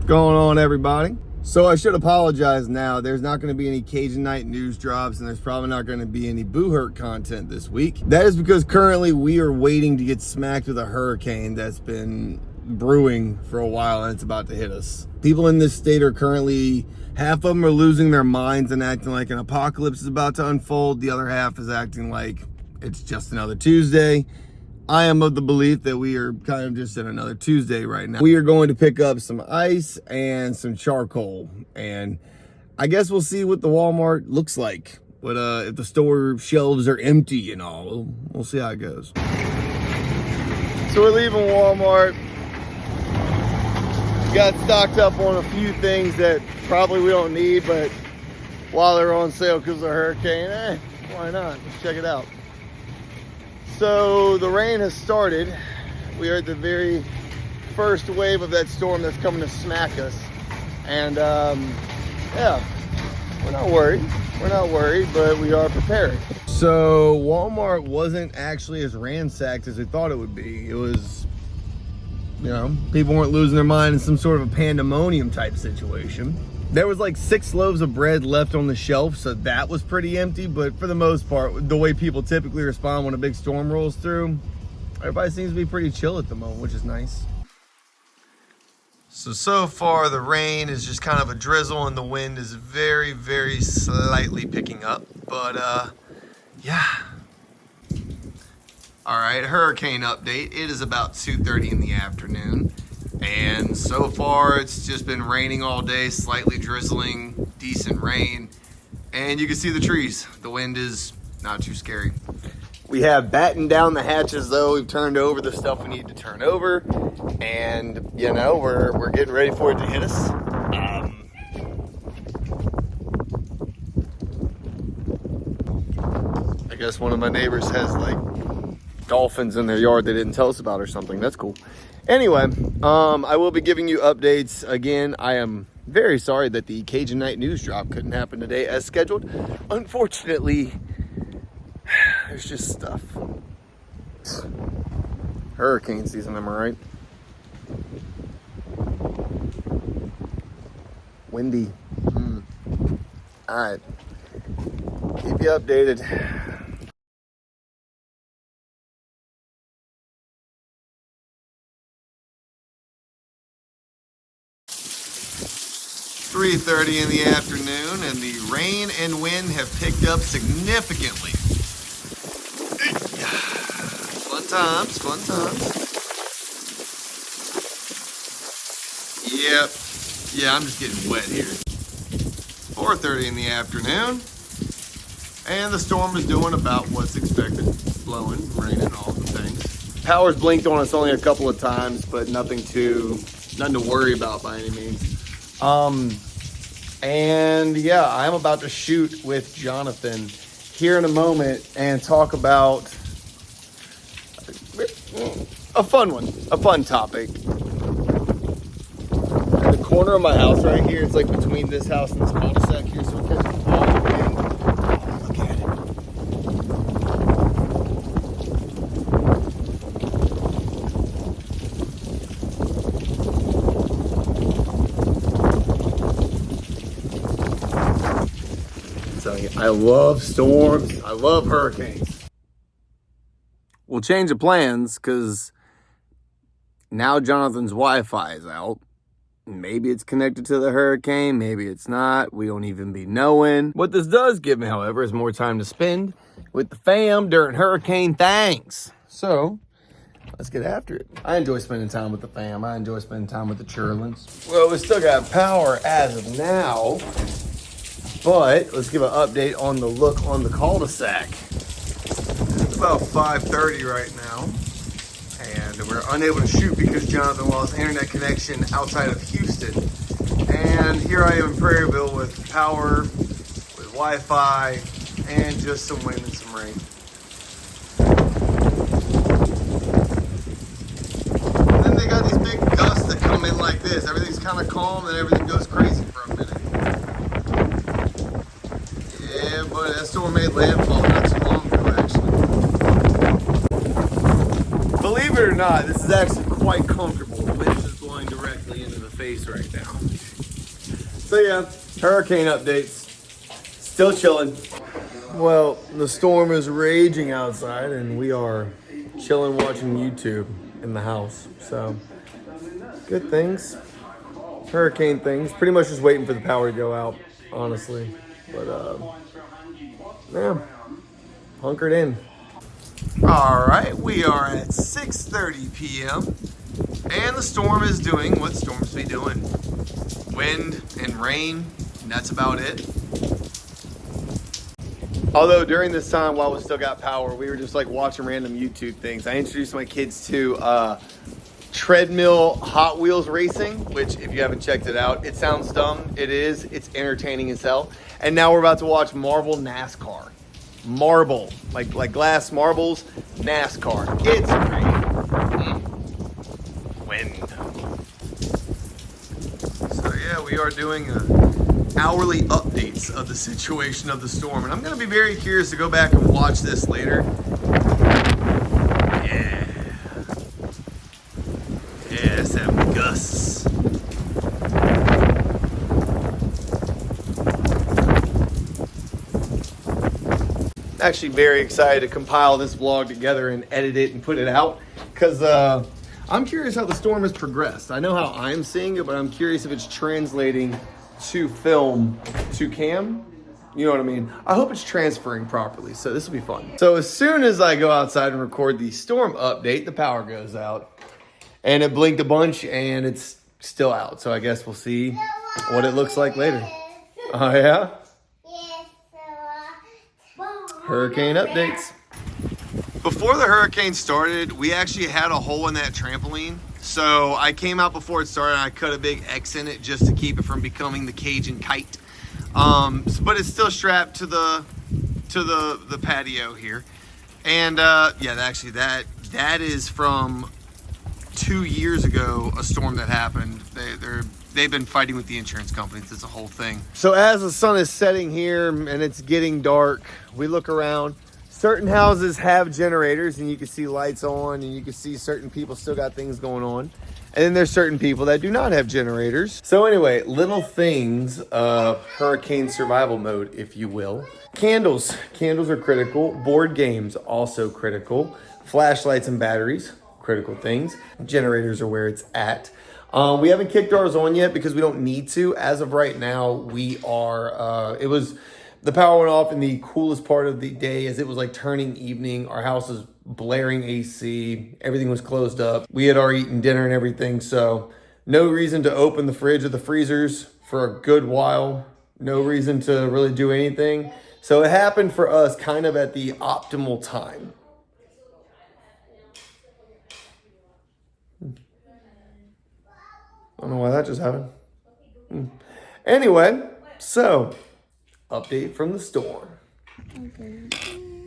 Going on, everybody? So I should apologize now. There's not going to be any Cajun Night news drops, and there's probably not going to be any Boo-Hurt content this week. That is because currently we are waiting to get smacked with a hurricane that's been brewing for a while, and it's about to hit us. People in this state are currently, half of them are losing their minds and acting like an apocalypse is about to unfold. The other half is acting like it's just another Tuesday. I am of the belief that we are kind of just in another Tuesday right now. We are going to pick up some ice and some charcoal, and I guess we'll see what the Walmart looks like. But if the store shelves are empty and all, we'll see how it goes. So we're leaving Walmart. Got stocked up on a few things that probably we don't need, but while they're on sale because of the hurricane, why not? Let's check it out. So the rain has started. We are at the very first wave of that storm that's coming to smack us. And yeah, we're not worried. We're not worried, but we are prepared. So Walmart wasn't actually as ransacked as we thought it would be. It was, you know, people weren't losing their mind in some sort of a pandemonium type situation. There was like 6 loaves of bread left on the shelf, so that was pretty empty. But for the most part, the way people typically respond when a big storm rolls through, everybody seems to be pretty chill at the moment, which is nice. So far the rain is just kind of a drizzle, and the wind is very, very slightly picking up. But yeah. All right, hurricane update. It is about 2:30 in the afternoon. And so far, it's just been raining all day, slightly drizzling, decent rain. And you can see the trees. The wind is not too scary. We have battened down the hatches, though. We've turned over the stuff we need to turn over. And, you know, we're getting ready for it to hit us. I guess one of my neighbors has, like, dolphins in their yard they didn't tell us about or something. That's cool. Anyway, I will be giving you updates again. I am very sorry that the Cajun Night news drop couldn't happen today as scheduled. Unfortunately, there's just stuff. Hurricane season, am I right? Windy. All right. Keep you updated. 3:30 in the afternoon, and the rain and wind have picked up significantly. Fun times, fun times. Yep. Yeah, I'm just getting wet here. 4:30 in the afternoon, and the storm is doing about what's expected. Blowing, raining, all the things. Power's blinked on us only a couple of times, but nothing to worry about by any means. And yeah, I'm about to shoot with Jonathan here in a moment and talk about a fun one, a fun topic. At the corner of my house right here, it's like between this house and this cul-de-sac here, so it catches all the wind. Oh, look at it. I love storms. I love hurricanes. We'll change the plans because now Jonathan's Wi-Fi is out. Maybe it's connected to the hurricane. Maybe it's not. We don't even be knowing. What this does give me, however, is more time to spend with the fam during hurricane things. So let's get after it. I enjoy spending time with the fam. I enjoy spending time with the churlins. Well, we still got power as of now. But let's give an update on the look on the cul-de-sac. It's about 5:30 right now, and we're unable to shoot because Jonathan lost internet connection outside of Houston. And here I am in Prairieville with power, with Wi-Fi, and just some wind and some rain. And then they got these big gusts that come in like this. Everything's kind of calm, and everything goes crazy for a minute. Yeah, but that storm made landfall not too long ago, actually. Believe it or not, this is actually quite comfortable. The wind is blowing directly into the face face right now. So yeah, hurricane updates. Still chilling. Well, the storm is raging outside and we are chilling watching YouTube in the house. So, good things. Hurricane things. Pretty much just waiting for the power to go out, honestly. But, yeah, hunkered in. All right, we are at 6:30 p.m. and the storm is doing what storms be doing. Wind and rain, and that's about it. Although during this time, while we still got power, we were just like watching random YouTube things. I introduced my kids to treadmill Hot Wheels racing, which if you haven't checked it out, it sounds dumb. It is. It's entertaining as hell. And now we're about to watch Marvel NASCAR. Marble, like glass marbles, NASCAR. It's great. Wind. So yeah, we are doing hourly updates of the situation of the storm, and I'm going to be very curious to go back and watch this later. Yeah. Yeah, let's have the gusts. Actually very excited to compile this vlog together and edit it and put it out because I'm curious how the storm has progressed. I know how I'm seeing it, but I'm curious if it's translating to film to cam. You know what I mean? I hope it's transferring properly, so this will be fun. So as soon as I go outside and record the storm update, the power goes out. And it blinked a bunch and it's still out. So I guess we'll see what it looks like later. Oh yeah? Hurricane updates. Before the hurricane started, we actually had a hole in that trampoline. So I came out before it started and I cut a big X in it just to keep it from becoming the Cajun kite. But it's still strapped to the patio here. And yeah, actually that is from 2 years ago, a storm that happened. They've been fighting with the insurance companies. It's a whole thing. So as the sun is setting here and it's getting dark, we look around. Certain houses have generators and you can see lights on and you can see certain people still got things going on. And then there's certain people that do not have generators. So anyway, little things of hurricane survival mode, if you will. Candles. Candles are critical. Board games, also critical. Flashlights and batteries, critical things. Generators are where it's at. We haven't kicked ours on yet because we don't need to. As of right now, we are, the power went off in the coolest part of the day as it was like turning evening. Our house is blaring AC. Everything was closed up. We had already eaten dinner and everything. So no reason to open the fridge or the freezers for a good while. No reason to really do anything. So it happened for us kind of at the optimal time. I don't know why that just happened. Anyway, so update from the storm.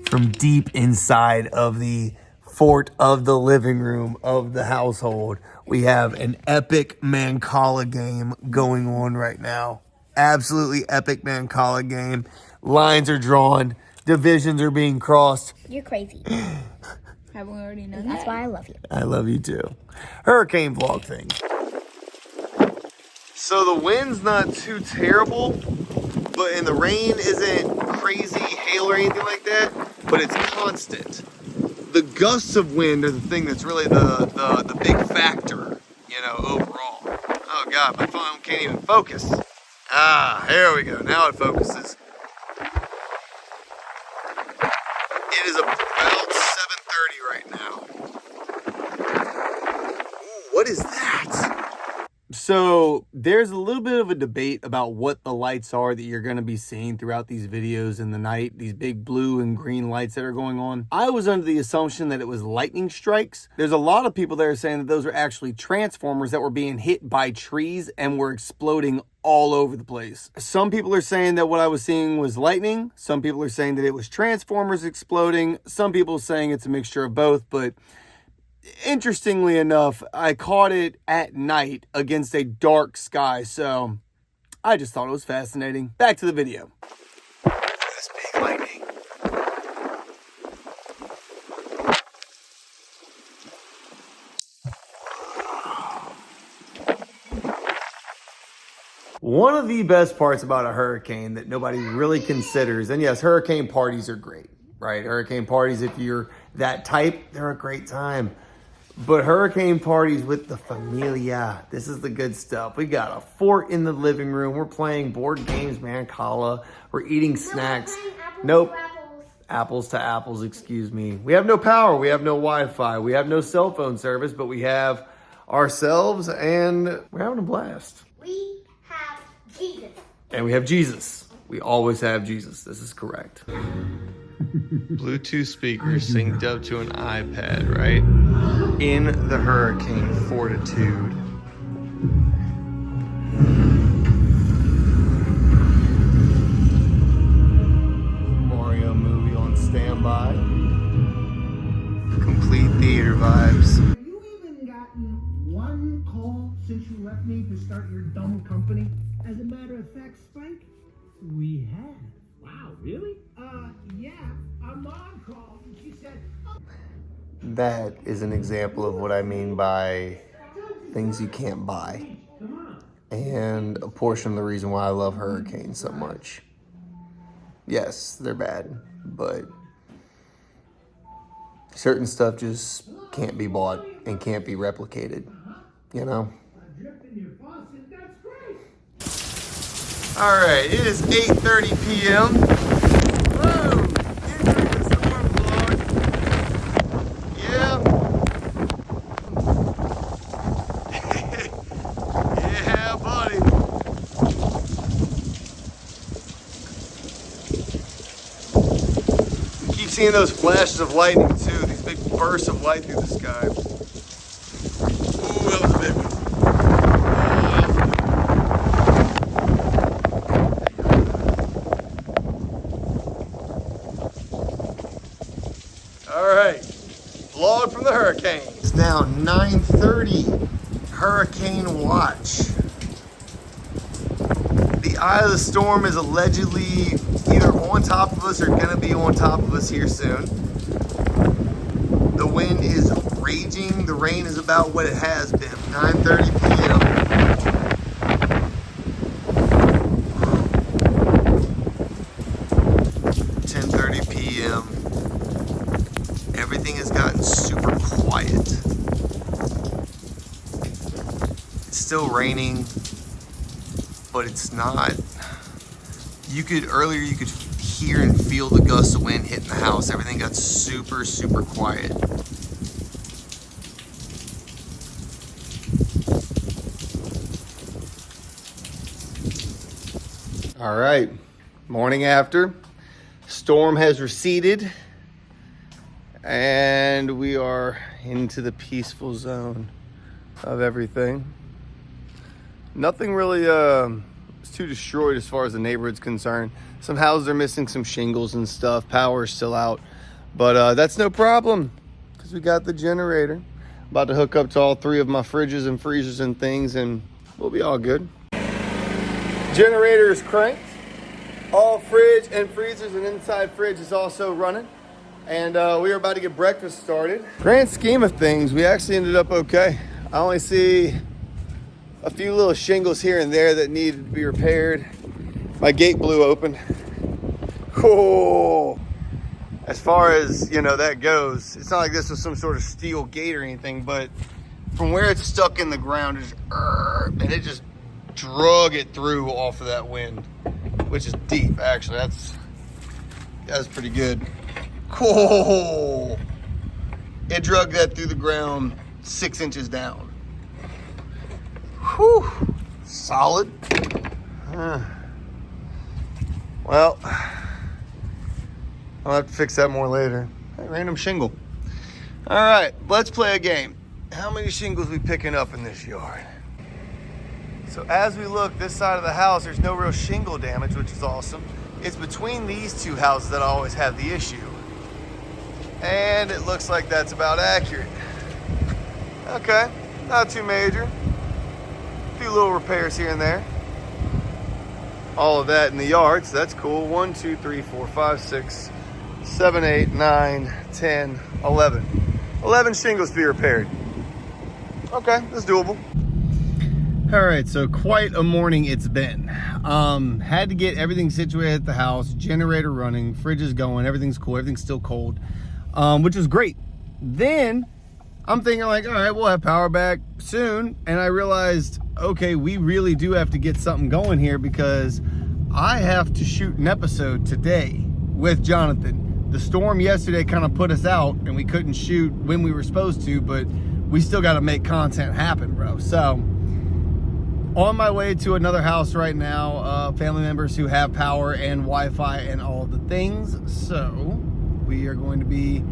From deep inside of the fort of the living room of the household, we have an epic Mancala game going on right now. Absolutely epic Mancala game. Lines are drawn. Divisions are being crossed. You're crazy. Haven't we already known that? That's why I love you. I love you too. Hurricane vlog thing. So the wind's not too terrible, and the rain isn't crazy hail or anything like that, but it's constant. The gusts of wind are the thing that's really the big factor, you know, overall. Oh God, my phone can't even focus. Ah, here we go. Now it focuses. It is about 7:30 right now. Ooh, what is that? So there's a little bit of a debate about what the lights are that you're going to be seeing throughout these videos in the night, these big blue and green lights that are going on. I was under the assumption that it was lightning strikes. There's a lot of people that are saying that those are actually transformers that were being hit by trees and were exploding all over the place. Some people are saying that what I was seeing was lightning. Some people are saying that it was transformers exploding. Some people are saying it's a mixture of both, but interestingly enough, I caught it at night against a dark sky, so I just thought it was fascinating. Back to the video. This big lightning. One of the best parts about a hurricane that nobody really considers, and yes, hurricane parties are great, right? Hurricane parties, if you're that type, they're a great time. But hurricane parties with the familia, this is the good stuff. We got a fort in the living room. We're playing board games, mancala. We're eating snacks. Nope. Apples to apples, excuse me. We have no power. We have no Wi-Fi. We have no cell phone service, but we have ourselves and we're having a blast. We have Jesus. And we have Jesus. We always have Jesus. This is correct. Bluetooth speakers synced up to an iPad, right? In the hurricane fortitude. Mario movie on standby. Complete theater vibes. Have you even gotten one call since you left me to start your dumb company? As a matter of fact, Spike, we have. Wow, really? Yeah, our mom called and she said, oh. That is an example of what I mean by things you can't buy. And a portion of the reason why I love hurricanes so much. Yes, they're bad, but certain stuff just can't be bought and can't be replicated, you know? All right, it is 8:30 p.m. Whoa, entering the storm vlog. Yeah. Yeah, buddy. You keep seeing those flashes of lightning too, these big bursts of light through the sky. Ooh, that was a big one. All right, vlog from the hurricane. It's now 9:30, hurricane watch. The eye of the storm is allegedly either on top of us or gonna be on top of us here soon. The wind is raging. The rain is about what it has been, 9:30 p.m. 10:30 p.m. Everything has gotten super quiet. It's still raining, but it's not. Earlier you could hear and feel the gusts of wind hitting the house. Everything got super, super quiet. All right, morning after. Storm has receded. And we are into the peaceful zone of everything. Nothing really is too destroyed as far as the neighborhood's concerned. Some houses are missing some shingles and stuff. Power is still out. But that's no problem because we got the generator. About to hook up to all three of my fridges and freezers and things and we'll be all good. Generator is cranked. All fridge and freezers and inside fridge is also running. And we are about to get breakfast started. Grand scheme of things, we actually ended up okay. I only see a few little shingles here and there that needed to be repaired. My gate blew open. Cool. As far as, you know, that goes, it's not like this was some sort of steel gate or anything, but from where it's stuck in the ground, and it just drug it through off of that wind, which is deep, actually. That's pretty good. Cool. It drug that through the ground 6 inches down. Whew. Solid. Well, I'll have to fix that more later. Hey, random shingle. All right, let's play a game. How many shingles we picking up in this yard? So as we look this side of the house, there's no real shingle damage, which is awesome. It's between these two houses that I always have the issue. And it looks like that's about accurate. Okay, not too major. A few little repairs here and there. All of that in the yard, so that's cool. 1, 2, 3, 4, 5, 6, 7, 8, 9, 10, 11. 11 shingles to be repaired. Okay, that's doable. All right, so quite a morning it's been. Had to get everything situated at the house, generator running, fridge is going, everything's cool, everything's still cold, which was great. Then I'm thinking like, all right, we'll have power back soon. And I realized, okay, we really do have to get something going here because I have to shoot an episode today with Jonathan. The storm yesterday kind of put us out and we couldn't shoot when we were supposed to, but we still got to make content happen, bro. So on my way to another house right now, family members who have power and Wi-Fi and all the things. So we are going to be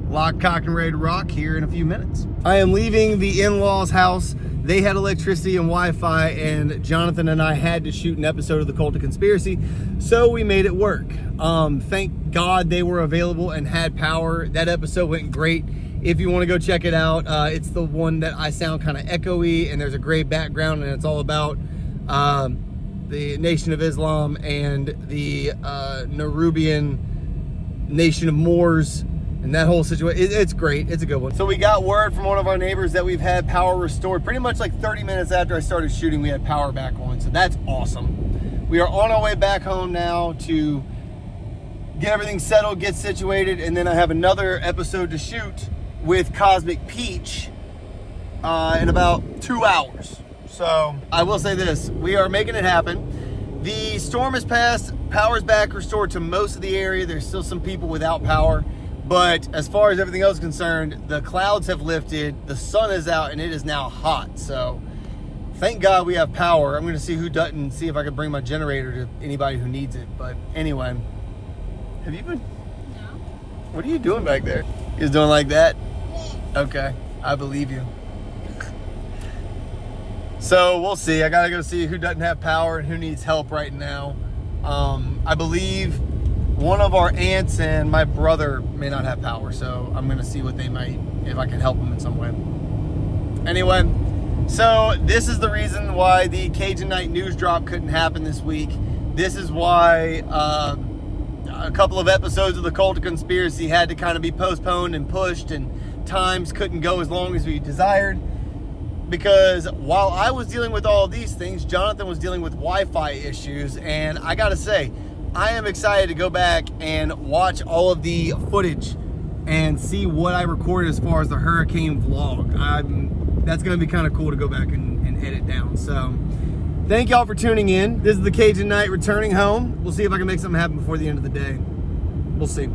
locked, cocked, and ready to rock here in a few minutes. I am leaving the in-laws house. They had electricity and Wi-Fi, and Jonathan and I had to shoot an episode of The Cult of Conspiracy, so we made it work. Thank God they were available and had power. That episode went great. If you want to go check it out, it's the one that I sound kind of echoey and there's a gray background, and it's all about the Nation of Islam and the Nerubian Nation of Moors and that whole situation. It's great. It's a good one. So we got word from one of our neighbors that we've had power restored. Pretty much like 30 minutes after I started shooting, we had power back on. So that's awesome. We are on our way back home now to get everything settled, get situated, and then I have another episode to shoot with Cosmic Peach in about 2 hours. So I will say this, we are making it happen. The storm has passed, power's back, restored to most of the area. There's still some people without power, but as far as everything else is concerned, the clouds have lifted, the sun is out, and it is now hot. So thank God we have power. I'm gonna see who doesn't, see if I can bring my generator to anybody who needs it. But anyway, have you been? No. What are you doing back there? You're doing like that? Okay, I believe you. So we'll see. I gotta go see who doesn't have power and who needs help right now. I believe one of our aunts and my brother may not have power, so I'm gonna see what they might, if I can help them in some way. Anyway, so this is the reason why the Cajun Night news drop couldn't happen this week. This is why a couple of episodes of The Cult of Conspiracy had to kind of be postponed and pushed, and times couldn't go as long as we desired, because while I was dealing with all of these things, Jonathan was dealing with Wi-Fi issues. And I gotta say, I am excited to go back and watch all of the footage and see what I recorded as far as the hurricane vlog. That's gonna be kind of cool to go back and edit down. So thank y'all for tuning in. This is the Cajun Night returning home. We'll see if I can make something happen before the end of the day. We'll see.